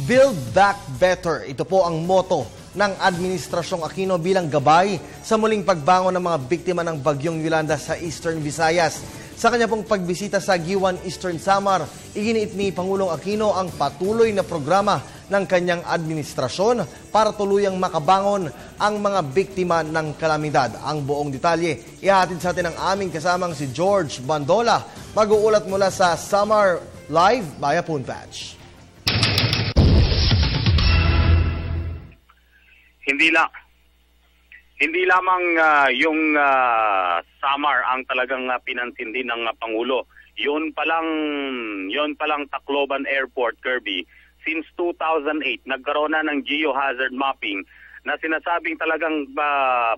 Build Back Better. Ito po ang motto ng Administrasyong Aquino bilang gabay sa muling pagbangon ng mga biktima ng Bagyong Yolanda sa Eastern Visayas. Sa kanya pong pagbisita sa Giwan, Eastern Samar, iginiit ni Pangulong Aquino ang patuloy na programa ng kanyang administrasyon para tuluyang makabangon ang mga biktima ng kalamidad. Ang buong detalye, ihahatid sa atin ang aming kasamang si George Bandola. Mag-uulat mula sa Samar Live via Phone Patch. Hindi lamang yung Samar ang talagang pinansin din ng Pangulo. Yun palang Tacloban Airport, Kirby. Since 2008, nagkaroon na ng geohazard mapping na sinasabing talagang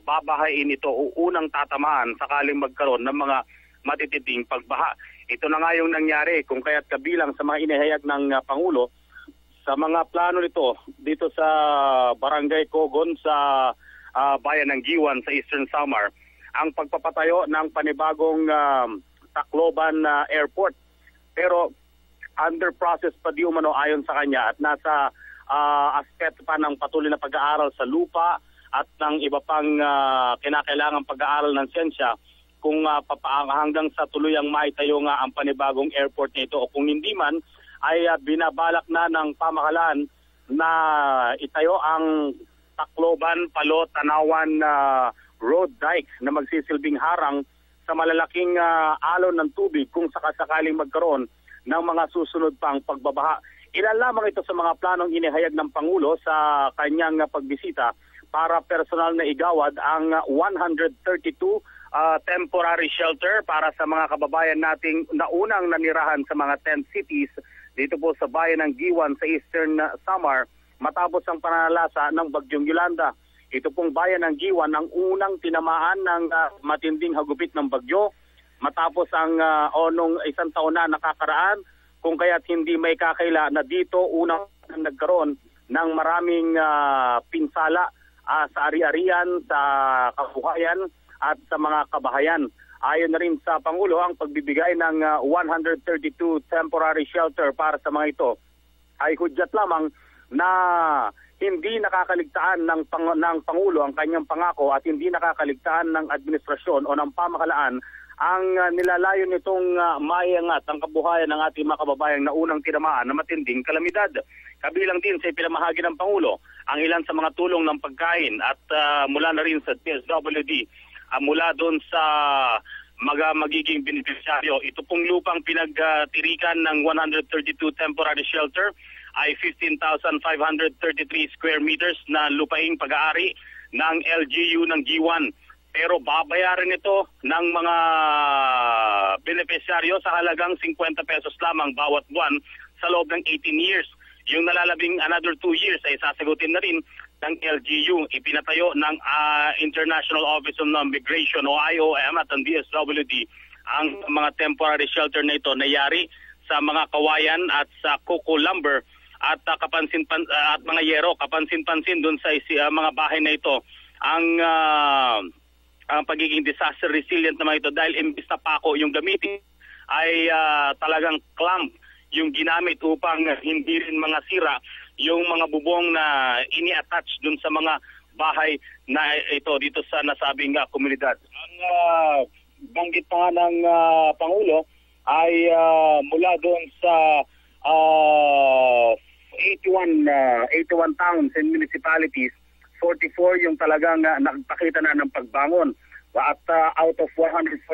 babahain ito o unang tatamaan sakaling magkaroon ng mga matitinding pagbaha. Ito na nga yung nangyari kung kaya't kabilang sa mga inihayag ng Pangulo sa mga plano nito dito sa Barangay Cogon sa bayan ng Giwan sa Eastern Samar ang pagpapatayo ng panibagong Tacloban Airport. Pero under process pa di umano ayon sa kanya at nasa aspeto pa ng patuloy na pag-aaral sa lupa at ng iba pang kinakailangang pag-aaral ng siyensya kung hanggang sa tuluyang maitayo nga ang panibagong airport nito o kung hindi man ay binabalak na ng pamahalaan na itayo ang Tacloban, Palo, Tanawan road dikes na magsisilbing harang sa malalaking alon ng tubig kung sakasakaling magkaroon ng mga susunod pang pagbabaha. Ilan lamang ito sa mga planong inihayag ng Pangulo sa kanyang pagbisita para personal na igawad ang 132 temporary shelter para sa mga kababayan nating naunang nanirahan sa mga tent cities dito po sa bayan ng Giwan sa Eastern Samar matapos ang pananalasa ng Bagyong Yolanda. Ito pong bayan ng Giwan ang unang tinamaan ng matinding hagupit ng bagyo matapos ang nung isang taon na nakakaraan kung kaya't hindi may kakaila na dito unang nagkaroon ng maraming pinsala sa ari-arian, sa kabuhayan at sa mga kabahayan. Ayon na rin sa Pangulo ang pagbibigay ng 132 temporary shelter para sa mga ito ay hudyat lamang na hindi nakakaligtaan ng Pangulo ang kanyang pangako at hindi nakakaligtaan ng administrasyon o ng pamahalaan ang nilalayo nitong maiangat ang kabuhayan ng ating mga kababayang na unang tinamaan na matinding kalamidad. Kabilang din sa ipinamahagi ng Pangulo ang ilan sa mga tulong ng pagkain at mula na rin sa DSWD mula doon sa magiging beneficiaryo. Ito pong lupang pinagtirikan ng 132 temporary shelter ay 15,533 square meters na lupaing pag-aari ng LGU ng Giwan. Pero babayaran ito ng mga beneficiaryo sa halagang 50 pesos lamang bawat buwan sa loob ng 18 years. Yung nalalabing another 2 years ay sasagutin na rin ng LGU. Ipinatayo ng International Office of Non-Migration o IOM at ang DSWD ang mga temporary shelter na ito na yari sa mga kawayan at sa coco lumber at at mga yero. Kapansin-pansin dun sa mga bahay na ito ang pagiging disaster resilient naman ito dahil imbis na pako yung gamitin ay talagang clamp yung ginamit upang hindi rin mga sira yung mga bubong na ini-attach dun sa mga bahay na ito dito sa nasabing komunidad. Ang banggit pa nga ng Pangulo ay mula doon sa 81 towns and municipalities, 44 yung talagang nagpakita na ng pagbangon. At out of 147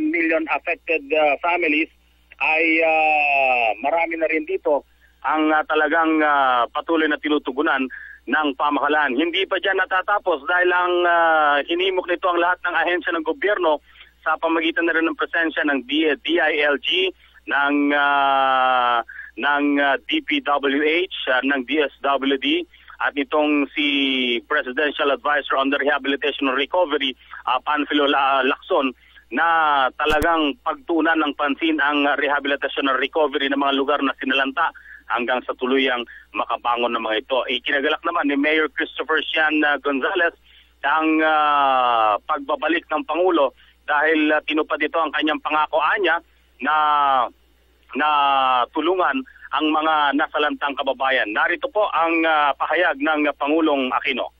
million affected families ay marami na rin dito ang talagang patuloy na tinutugunan ng pamahalaan. Hindi pa dyan natatapos dahil ang hinimok nito ang lahat ng ahensya ng gobyerno sa pamagitan na rin ng presensya ng DILG, ng DPWH, ng DSWD, at itong si Presidential Advisor on the Rehabilitation and Recovery, Panfilo Lacson, na talagang pagtuunan ng pansin ang rehabilitation and recovery ng mga lugar na sinalanta hanggang sa tuluyang makabangon ng mga ito. Ikinagalak naman ni Mayor Christopher Sian Gonzales ang pagbabalik ng Pangulo dahil tinupad ito ang kanyang pangako niya na tulungan ang mga nasalantang kababayan. Narito po ang pahayag ng Pangulong Aquino.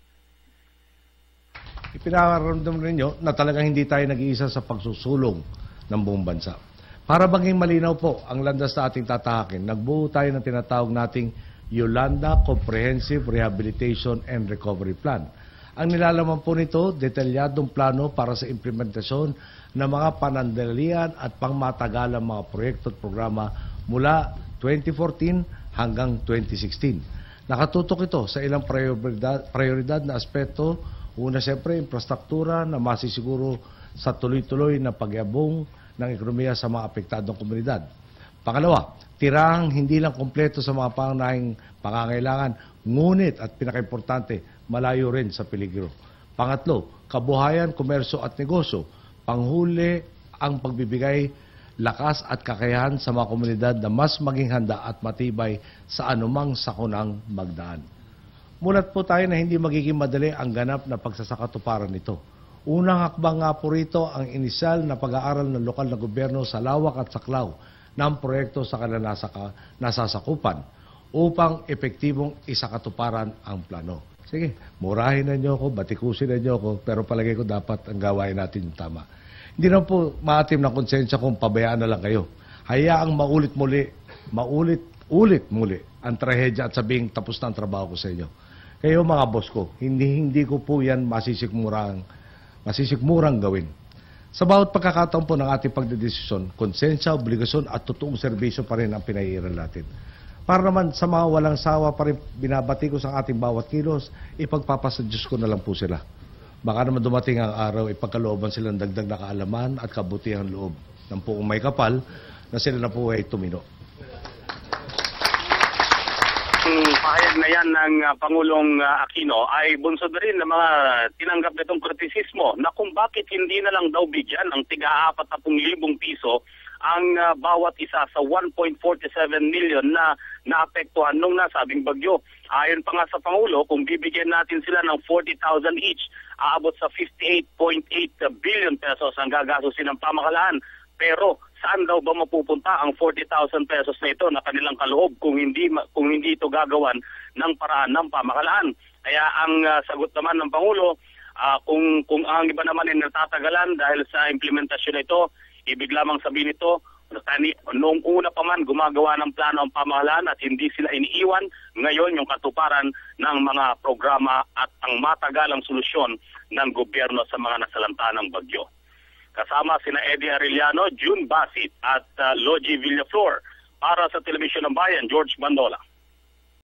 Ipinaramdam ninyo na talagang hindi tayo nag-iisa sa pagsusulong ng buong bansa. Para banging malinaw po ang landas na ating tatahakin, nagbuo tayo ng tinatawag nating Yolanda Comprehensive Rehabilitation and Recovery Plan. Ang nilalaman po nito, detalyadong plano para sa implementasyon ng mga panandalian at pangmatagalang mga proyekto at programa mula 2014 hanggang 2016. Nakatutok ito sa ilang prioridad na aspeto. Una, siyempre, infrastruktura na masisiguro sa tuloy-tuloy na pagyabong ng ekonomiya sa mga apektadong komunidad. Pangalawa, tirahang hindi lang kompleto sa mga pangunahing pangangailangan, ngunit at pinakaimportante, malayo rin sa peligro. Pangatlo, kabuhayan, komersyo at negosyo. Panghuli, ang pagbibigay lakas at kakayahan sa mga komunidad na mas maging handa at matibay sa anumang sakunang magdaan. Mulat po tayo na hindi magiging madali ang ganap na pagsasakatuparan nito. Unang hakbang nga po rito ang inisyal na pag-aaral ng lokal na gobyerno sa lawak at saklaw ng proyekto sa kanilang nasasakupan upang epektibong isakatuparan ang plano. Sige, murahin na niyo ako, batikusin na niyo ako, pero palagay ko dapat ang gawain natin yung tama. Hindi na po maatim ng konsensya kung pabayaan na lang kayo. Hayaang maulit muli ang trahedya at sabing tapos na ang trabaho ko sa inyo. Kayo mga boss ko, hindi ko po yan masisikmurang gawin. Sa bawat pagkakataon po ng ating pagdedesisyon, konsensya, obligasyon at totoong serbisyo pa rin ang pinaiiral natin. Para naman sa mga walang sawa pa rin binabati ko sa ating bawat kilos, ipagpapasa Diyos ko na lang po sila. Baka naman dumating ang araw, ipagkalooban silang dagdag na kaalaman at kabutihang loob ng poong may kapal na sila na po ay tumino. Pahayag na yan ng Pangulong Aquino ay bunsod rin ng mga tinanggap nitong kritisismo na kung bakit hindi na lang daw bigyan ng tig-40,000 piso ang bawat isa sa 1.47 million na naapektuhan nung nasabing bagyo. Ayon pa nga sa Pangulo, kung bibigyan natin sila ng 40,000 each, aabot sa 58.8 billion pesos ang gagastusin ng pamahalaan. Pero saan daw ba mapupunta ang 40,000 pesos na ito na kanilang kaloob kung hindi ito gagawan ng paraan ng pamahalaan? Kaya ang sagot naman ng Pangulo, kung ang iba naman ay natatagalan dahil sa implementasyon na ito, ibig lamang sabihin ito, noong una pa man gumagawa ng plano ang pamahalaan at hindi sila iniiwan, ngayon yung katuparan ng mga programa at ang matagalang solusyon ng gobyerno sa mga nasalanta ng bagyo. Kasama sina Eddie Arellano, June Basit at Logie Villaflor. Para sa Telebisyon ng Bayan, George Bandola.